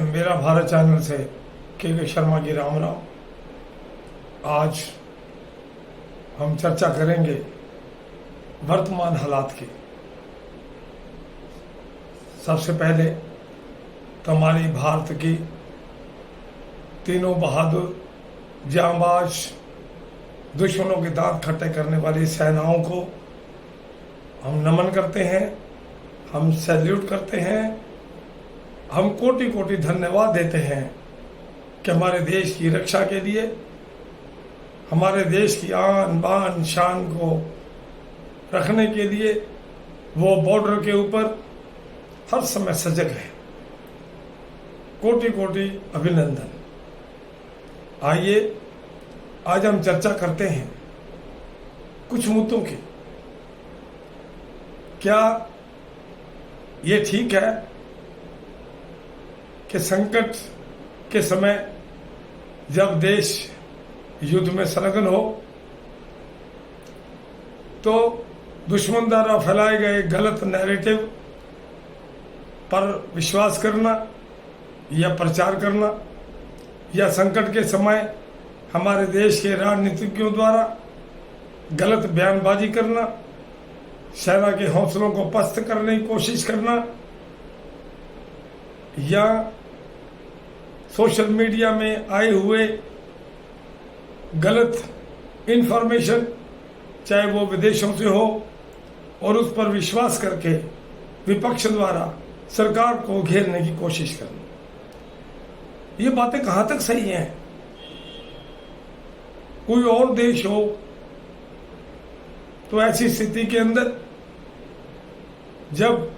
मेरा भारत चैनल से के शर्मा जी राम राम। आज हम चर्चा करेंगे वर्तमान हालात की। सबसे पहले तो हमारी भारत की तीनों बहादुर जांबाज दुश्मनों के दांत खट्टे करने वाली सेनाओं को हम नमन करते हैं, हम सैल्यूट करते हैं, हम कोटि कोटि धन्यवाद देते हैं कि हमारे देश की रक्षा के लिए, हमारे देश की आन बान शान को रखने के लिए वो बॉर्डर के ऊपर हर समय सजग है। कोटि कोटि अभिनंदन। आइए आज हम चर्चा करते हैं कुछ मुद्दों की। क्या ये ठीक है कि संकट के समय जब देश युद्ध में संलग्न हो तो दुश्मन द्वारा फैलाए गए गलत नैरेटिव पर विश्वास करना या प्रचार करना, या संकट के समय हमारे देश के राजनीतिज्ञों द्वारा गलत बयानबाजी करना, सेना के हौसलों को पस्त करने की कोशिश करना, या सोशल मीडिया में आए हुए गलत इंफॉर्मेशन, चाहे वो विदेशों से हो, और उस पर विश्वास करके विपक्ष द्वारा सरकार को घेरने की कोशिश करना। ये बातें कहां तक सही हैं? कोई और देश हो तो ऐसी स्थिति के अंदर जब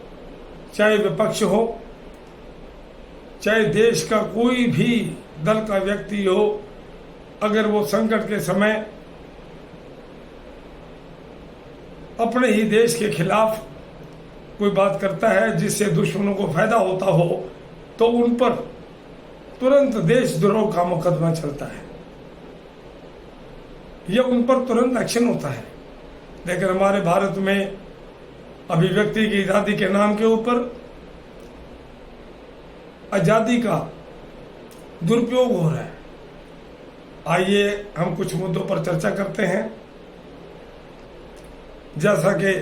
चाहे विपक्ष हो, चाहे देश का कोई भी दल का व्यक्ति हो, अगर वो संकट के समय अपने ही देश के खिलाफ कोई बात करता है जिससे दुश्मनों को फायदा होता हो, तो उन पर तुरंत देशद्रोह का मुकदमा चलता है या उन पर तुरंत एक्शन होता है। लेकिन हमारे भारत में अभिव्यक्ति की आज़ादी के नाम के ऊपर आजादी का दुरुपयोग हो रहा है। आइए हम कुछ मुद्दों पर चर्चा करते हैं। जैसा कि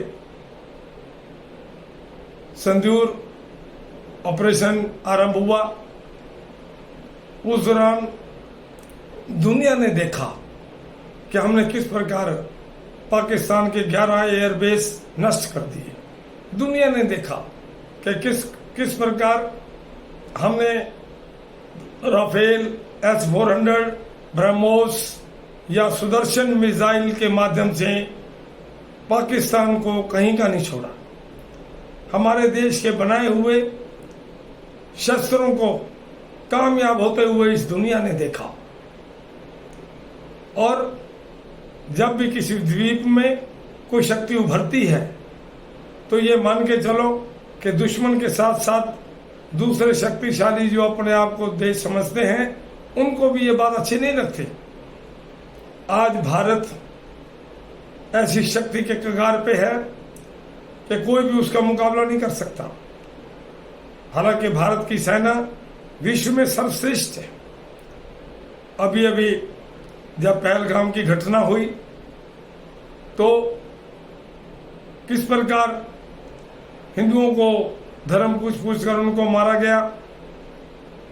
सिंदूर ऑपरेशन आरंभ हुआ, उस दौरान दुनिया ने देखा कि हमने किस प्रकार पाकिस्तान के 11 एयरबेस नष्ट कर दिए। दुनिया ने देखा कि किस प्रकार हमने राफेल, S-400, ब्रह्मोस या सुदर्शन मिसाइल के माध्यम से पाकिस्तान को कहीं का नहीं छोड़ा। हमारे देश के बनाए हुए शस्त्रों को कामयाब होते हुए इस दुनिया ने देखा। और जब भी किसी द्वीप में कोई शक्ति उभरती है तो ये मान के चलो कि दुश्मन के साथ साथ दूसरे शक्तिशाली जो अपने आप को देश समझते हैं, उनको भी ये बात अच्छी नहीं लगती। आज भारत ऐसी शक्ति के कगार पे है कि कोई भी उसका मुकाबला नहीं कर सकता। हालांकि भारत की सेना विश्व में सर्वश्रेष्ठ है। अभी अभी जब पहलगाम की घटना हुई तो किस प्रकार हिंदुओं को धर्म पूछ कर उनको मारा गया,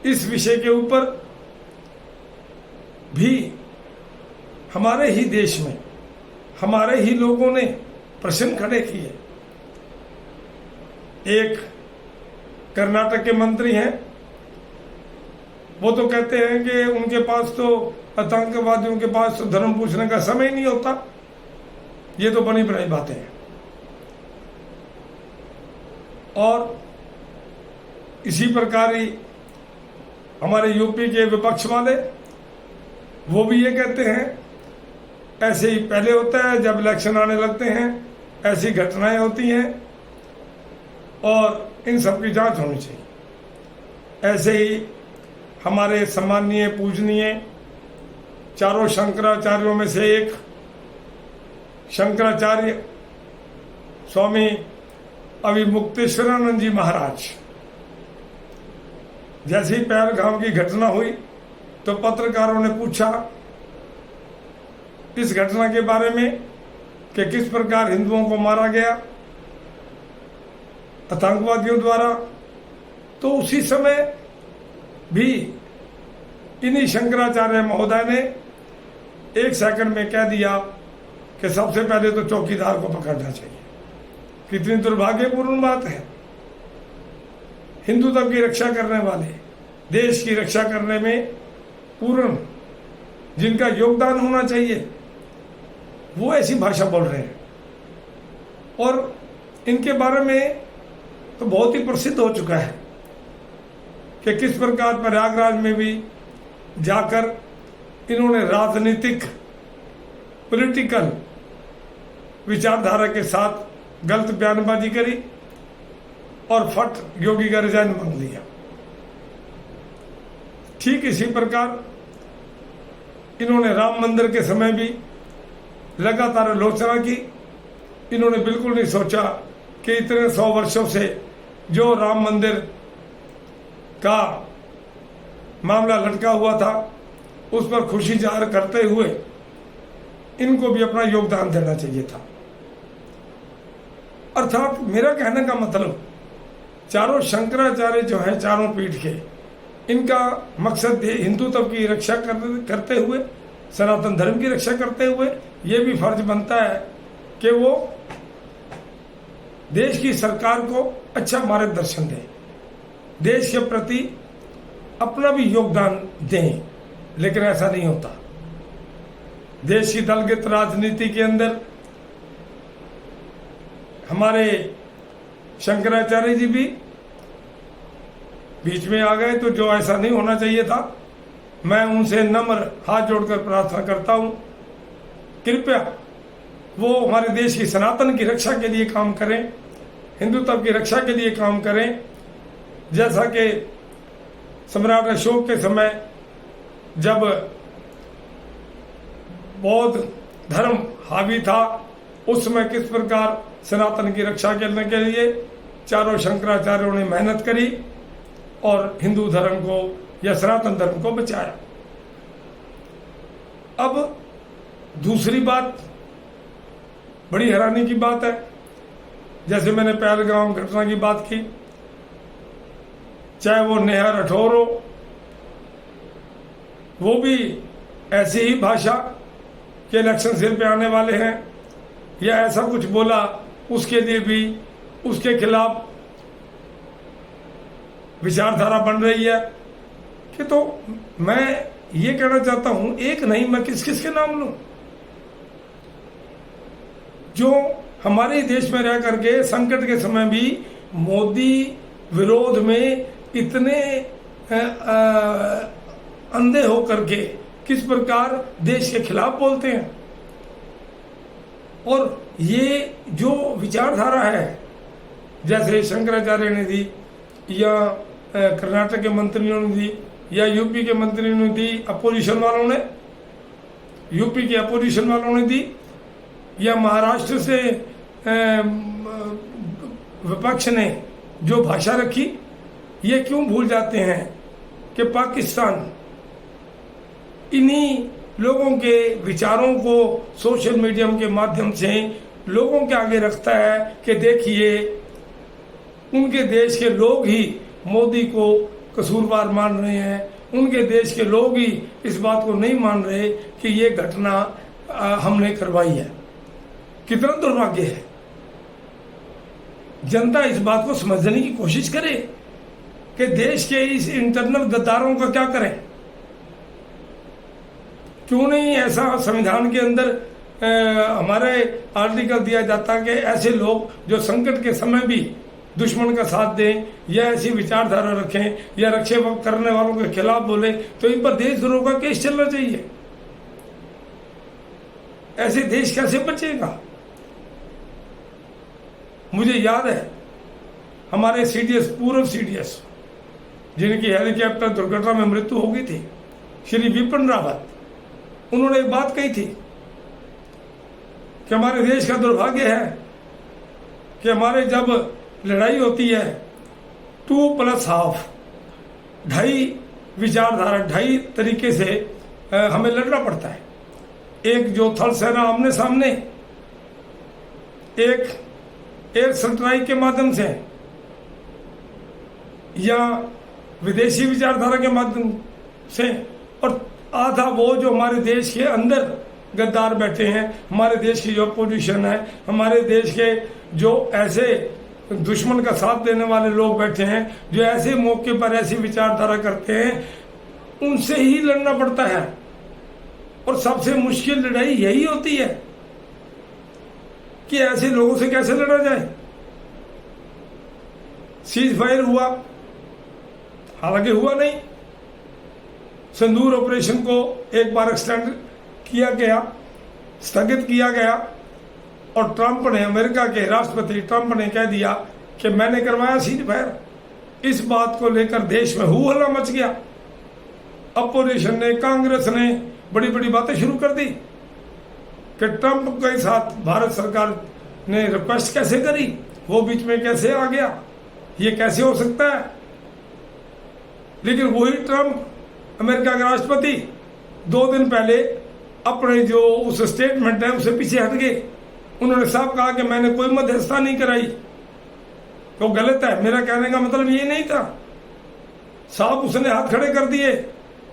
इस विषय के ऊपर भी हमारे ही देश में हमारे ही लोगों ने प्रश्न खड़े किए। एक कर्नाटक के मंत्री हैं, वो तो कहते हैं कि उनके पास तो आतंकवादियों के पास तो धर्म पूछने का समय ही नहीं होता। ये तो बनी बनाई बातें हैं। और इसी प्रकार ही हमारे यूपी के विपक्ष वाले, वो भी ये कहते हैं ऐसे ही पहले होता है, जब इलेक्शन आने लगते हैं ऐसी घटनाएं होती हैं और इन सब की जांच होनी चाहिए। ऐसे ही हमारे सम्माननीय पूजनीय चारों शंकराचार्यों में से एक शंकराचार्य स्वामी अभिमुक्तेश्वरानंद जी महाराज, जैसे ही पहलगाम की घटना हुई तो पत्रकारों ने पूछा इस घटना के बारे में कि किस प्रकार हिंदुओं को मारा गया आतंकवादियों द्वारा। तो उसी समय भी इन्हीं शंकराचार्य महोदय ने 1 सेकंड में कह दिया कि सबसे पहले तो चौकीदार को पकड़ना चाहिए। कितनी दुर्भाग्यपूर्ण बात है। हिंदू धर्म की रक्षा करने वाले, देश की रक्षा करने में पूर्ण जिनका योगदान होना चाहिए, वो ऐसी भाषा बोल रहे हैं। और इनके बारे में तो बहुत ही प्रसिद्ध हो चुका है कि किस प्रकार प्रयागराज में भी जाकर इन्होंने राजनीतिक पॉलिटिकल विचारधारा के साथ गलत बयानबाजी करी और फट योगी का रिजाइन मांग लिया। ठीक इसी प्रकार इन्होंने राम मंदिर के समय भी लगातार आलोचना की। इन्होंने बिल्कुल नहीं सोचा कि इतने 100 वर्षों से जो राम मंदिर का मामला लटका हुआ था उस पर खुशी जाहिर करते हुए इनको भी अपना योगदान देना चाहिए था। अर्थात मेरा कहने का मतलब, चारों शंकराचार्य जो है, चारों पीठ के, इनका मकसद हिंदुत्व की रक्षा करते हुए, सनातन धर्म की रक्षा करते हुए ये भी फर्ज बनता है कि वो देश की सरकार को अच्छा मार्गदर्शन दें, देश के प्रति अपना भी योगदान दें। लेकिन ऐसा नहीं होता। देश की दलगत राजनीति के अंदर हमारे शंकराचार्य जी भी बीच में आ गए, तो जो ऐसा नहीं होना चाहिए था। मैं उनसे नम्र हाथ जोड़कर प्रार्थना करता हूं, कृपया वो हमारे देश की सनातन की रक्षा के लिए काम करें, हिंदुत्व की रक्षा के लिए काम करें। जैसा कि सम्राट अशोक के समय जब बौद्ध धर्म हावी था, उस समय किस प्रकार सनातन की रक्षा करने के लिए चारों शंकराचार्यों ने मेहनत करी और हिंदू धर्म को या सनातन धर्म को बचाया। अब दूसरी बात, बड़ी हैरानी की बात है, जैसे मैंने पहलगाम घटना की बात की, चाहे वो नेहा राठौर हो, वो भी ऐसी ही भाषा के इलेक्शन सिर पे आने वाले हैं या ऐसा कुछ बोला, उसके लिए भी उसके खिलाफ विचारधारा बन रही है। कि तो मैं ये कहना चाहता हूं, एक नहीं मैं किस किस के नाम लूं, जो हमारे देश में रह करके संकट के समय भी मोदी विरोध में इतने अंधे होकर के किस प्रकार देश के खिलाफ बोलते हैं। और ये जो विचारधारा है, जैसे शंकराचार्य ने दी या कर्नाटक के मंत्रियों ने दी या यूपी के मंत्रियों ने दी, अपोजिशन वालों ने, यूपी के अपोजिशन वालों ने दी, या महाराष्ट्र से विपक्ष ने जो भाषा रखी, ये क्यों भूल जाते हैं कि पाकिस्तान इन्हीं लोगों के विचारों को सोशल मीडिया के माध्यम से लोगों के आगे रखता है कि देखिए उनके देश के लोग ही मोदी को कसूरवार मान रहे हैं, उनके देश के लोग ही इस बात को नहीं मान रहे कि ये घटना हमने करवाई है। कितना दुर्भाग्य है। जनता इस बात को समझने की कोशिश करे कि देश के इस इंटरनल गद्दारों का क्या करें। क्यों नहीं ऐसा संविधान के अंदर हमारे आर्टिकल दिया जाता कि ऐसे लोग जो संकट के समय भी दुश्मन का साथ दें या ऐसी विचारधारा रखें या रक्षे करने वालों के खिलाफ बोले, तो इन पर देशद्रोह का केस चलना चाहिए। ऐसे देश कैसे बचेगा। मुझे याद है हमारे सीडीएस, पूर्व सीडीएस, जिनकी हेलीकॉप्टर दुर्घटना में मृत्यु हो गई थी, श्री विपिन रावत, उन्होंने एक बात कही थी कि हमारे देश का दुर्भाग्य है कि हमारे जब लड़ाई होती है 2+1/2, ढाई विचारधारा, ढाई तरीके से हमें लड़ना पड़ता है। एक जो थल सेना आमने सामने, एक एयर स्ट्राइक के माध्यम से, या विदेशी विचारधारा के माध्यम से, और आधा वो जो हमारे देश के अंदर गद्दार बैठे हैं, हमारे देश की जो अपोजिशन है, हमारे देश के जो ऐसे दुश्मन का साथ देने वाले लोग बैठे हैं, जो ऐसे मौके पर ऐसी विचारधारा करते हैं, उनसे ही लड़ना पड़ता है। और सबसे मुश्किल लड़ाई यही होती है कि ऐसे लोगों से कैसे लड़ा जाए। सीज फायर हुआ, हालांकि हुआ नहीं, सिंदूर ऑपरेशन को एक बार एक्सटेंड किया गया, स्थगित किया गया, और ट्रंप ने, अमेरिका के राष्ट्रपति ट्रंप ने कह दिया कि मैंने करवाया सीज फायर। इस बात को लेकर देश में हू हल्ला मच गया। अपोजिशन ने, कांग्रेस ने बड़ी बड़ी बातें शुरू कर दी कि ट्रंप के साथ भारत सरकार ने रिक्वेस्ट कैसे करी, वो बीच में कैसे आ गया, ये कैसे हो सकता है। लेकिन वही ट्रंप, अमेरिका के राष्ट्रपति, 2 दिन पहले अपने जो उस स्टेटमेंट है उससे पीछे हट गए। उन्होंने साफ कहा कि मैंने कोई मध्यस्थता नहीं कराई, तो गलत है। मेरा कहने का मतलब ये नहीं था, साफ उसने हाथ खड़े कर दिए।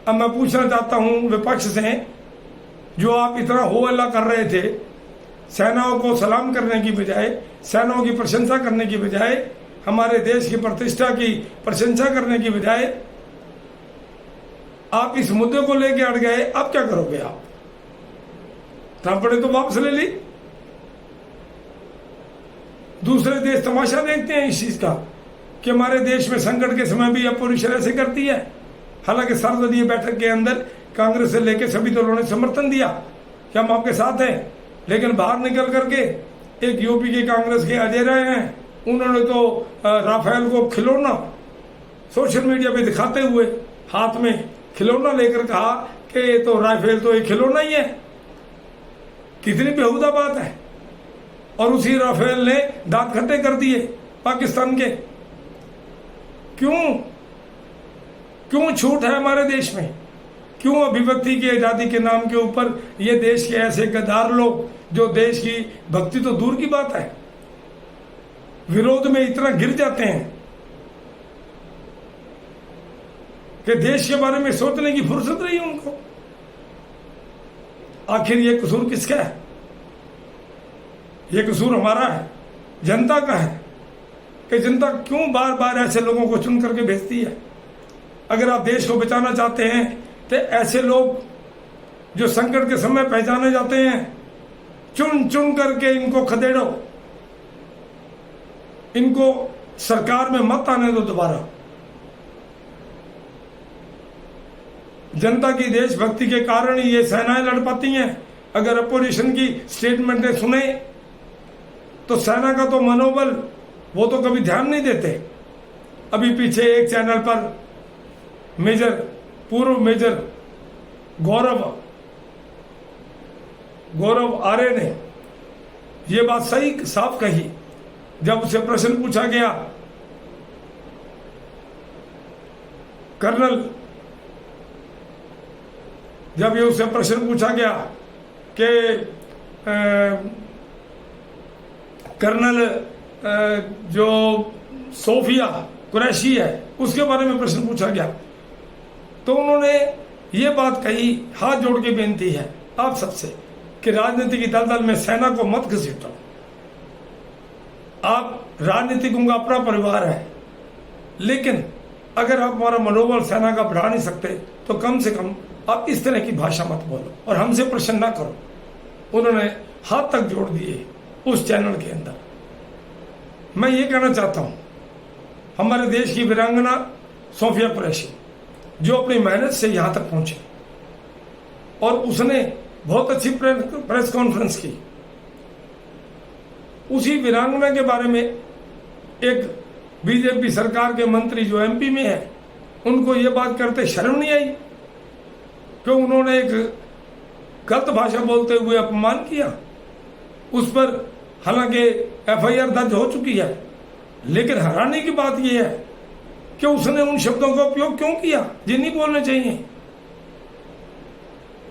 अब मैं पूछना चाहता हूं विपक्ष से, जो आप इतना हो हल्ला कर रहे थे, सेनाओं को सलाम करने की बजाय, सेनाओं की प्रशंसा करने की बजाय, हमारे देश की प्रतिष्ठा की प्रशंसा करने की बजाय, आप इस मुद्दे को लेके अड़ गए। अब क्या करोगे आप? ट्रंप ने तो वापस ले ली। दूसरे देश तमाशा देखते हैं इस चीज का कि हमारे देश में संकट के समय भी अपोजिशन ऐसे करती है। हालांकि सर्वदलीय बैठक के अंदर कांग्रेस से लेकर सभी दलों ने समर्थन दिया कि हम आपके साथ हैं, लेकिन बाहर निकल करके एक यूपी के कांग्रेस के अजय राय हैं, उन्होंने तो राफेल को खिलौना सोशल मीडिया पे दिखाते हुए हाथ में खिलौना लेकर कहा कि तो राफेल तो एक खिलौना ही है। कितनी बेहुदा बात है। और उसी राफेल ने दांत खट्टे कर दिए पाकिस्तान के। क्यों छूट है हमारे देश में? क्यों अभिव्यक्ति की आजादी के नाम के ऊपर ये देश के ऐसे गद्दार लोग, जो देश की भक्ति तो दूर की बात है, विरोध में इतना गिर जाते हैं कि देश के बारे में सोचने की फुर्सत नहीं उनको। आखिर ये कसूर किसका है? ये कसूर हमारा है, जनता का है, कि जनता क्यों बार बार ऐसे लोगों को चुन करके भेजती है। अगर आप देश को बचाना चाहते हैं तो ऐसे लोग जो संकट के समय पहचाने जाते हैं, चुन चुन करके इनको खदेड़ो, इनको सरकार में मत आने दो दोबारा। जनता की देशभक्ति के कारण ही ये सेनाएं लड़ पाती हैं। अगर अपोजिशन की स्टेटमेंट सुने तो सेना का तो मनोबल वो तो कभी ध्यान नहीं देते। अभी पीछे एक चैनल पर पूर्व मेजर गौरव आर्य ने ये बात सही साफ कही। जब उसे प्रश्न पूछा गया, जब ये उसे प्रश्न पूछा गया कि कर्नल जो सोफिया कुरैशी है उसके बारे में प्रश्न पूछा गया, तो उन्होंने ये बात कही, हाथ जोड़ के बेनती है आप सबसे कि राजनीतिक दलदल में सेना को मत घसीटो। आप राजनीतिकों का अपना परिवार है, लेकिन अगर आप हमारा मनोबल सेना का बढ़ा नहीं सकते तो कम से कम आप इस तरह की भाषा मत बोलो और हमसे प्रश्न ना करो। उन्होंने हाथ तक जोड़ दिए उस चैनल के अंदर। मैं ये कहना चाहता हूं, हमारे देश की वीरांगना सोफिया कुरैशी जो अपनी मेहनत से यहां तक पहुंची और उसने बहुत अच्छी प्रेस कॉन्फ्रेंस की, उसी वीरांगना के बारे में एक बीजेपी सरकार के मंत्री जो एमपी में है उनको ये बात करते शर्म नहीं आई कि उन्होंने एक गलत भाषा बोलते हुए अपमान किया। उस पर हालांकि एफआईआर दर्ज हो चुकी है, लेकिन हैरानी की बात यह है कि उसने उन शब्दों का उपयोग क्यों किया ये नहीं बोलने चाहिए।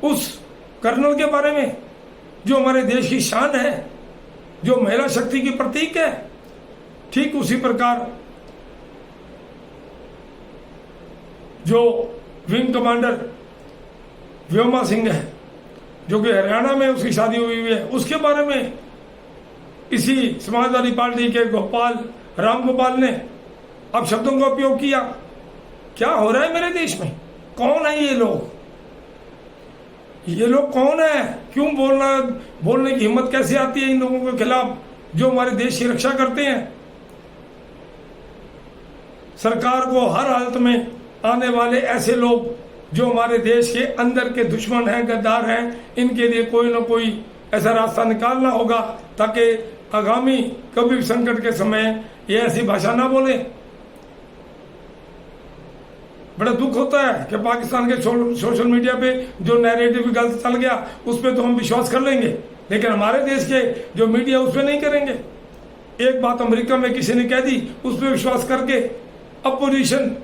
उस कर्नल के बारे में जो हमारे देश की शान है, जो महिला शक्ति की प्रतीक है, ठीक उसी प्रकार जो विंग कमांडर व्योमा सिंह है, जो कि हरियाणा में उसकी शादी हुई है, उसके बारे में इसी समाजवादी पार्टी के राम गोपाल ने अब शब्दों का उपयोग किया। क्या हो रहा है मेरे देश में? कौन है ये लोग? ये लोग कौन है? क्यों बोलने की हिम्मत कैसे आती है इन लोगों के खिलाफ जो हमारे देश की रक्षा करते हैं? सरकार को हर हालत में आने वाले ऐसे लोग जो हमारे देश के अंदर के दुश्मन हैं, गद्दार हैं, इनके लिए कोई ना कोई ऐसा रास्ता निकालना होगा ताकि आगामी कभी भी संकट के समय ये ऐसी भाषा ना बोले। बड़ा दुख होता है कि पाकिस्तान के सोशल मीडिया पे जो नैरेटिव गलत चल गया उस पर तो हम विश्वास कर लेंगे, लेकिन हमारे देश के जो मीडिया उस पर नहीं करेंगे। एक बात अमेरिका में किसी ने कह दी, उस पर विश्वास करके अपोजिशन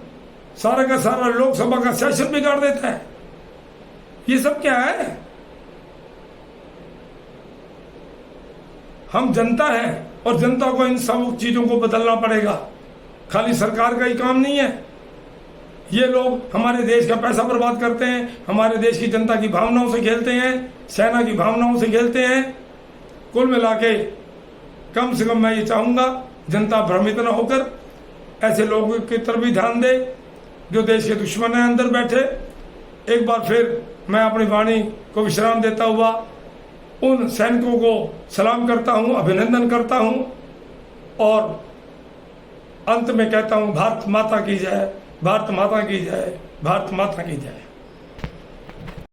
सारा का सारा लोकसभा का सेशन बिगाड़ देता है। ये सब क्या है? हम जनता है और जनता को इन सब चीजों को बदलना पड़ेगा। खाली सरकार का ही काम नहीं है। ये लोग हमारे देश का पैसा बर्बाद करते हैं, हमारे देश की जनता की भावनाओं से खेलते हैं, सेना की भावनाओं से खेलते हैं। कुल मिला के कम से कम मैं ये चाहूंगा जनता भ्रमित न होकर ऐसे लोगों की तरफ भी ध्यान दे जो देश के दुश्मन हैं अंदर बैठे। एक बार फिर मैं अपनी वाणी को विश्राम देता हुआ उन सैनिकों को सलाम करता हूं, अभिनंदन करता हूं और अंत में कहता हूं भारत माता की जय, भारत माता की जय, भारत माता की जय।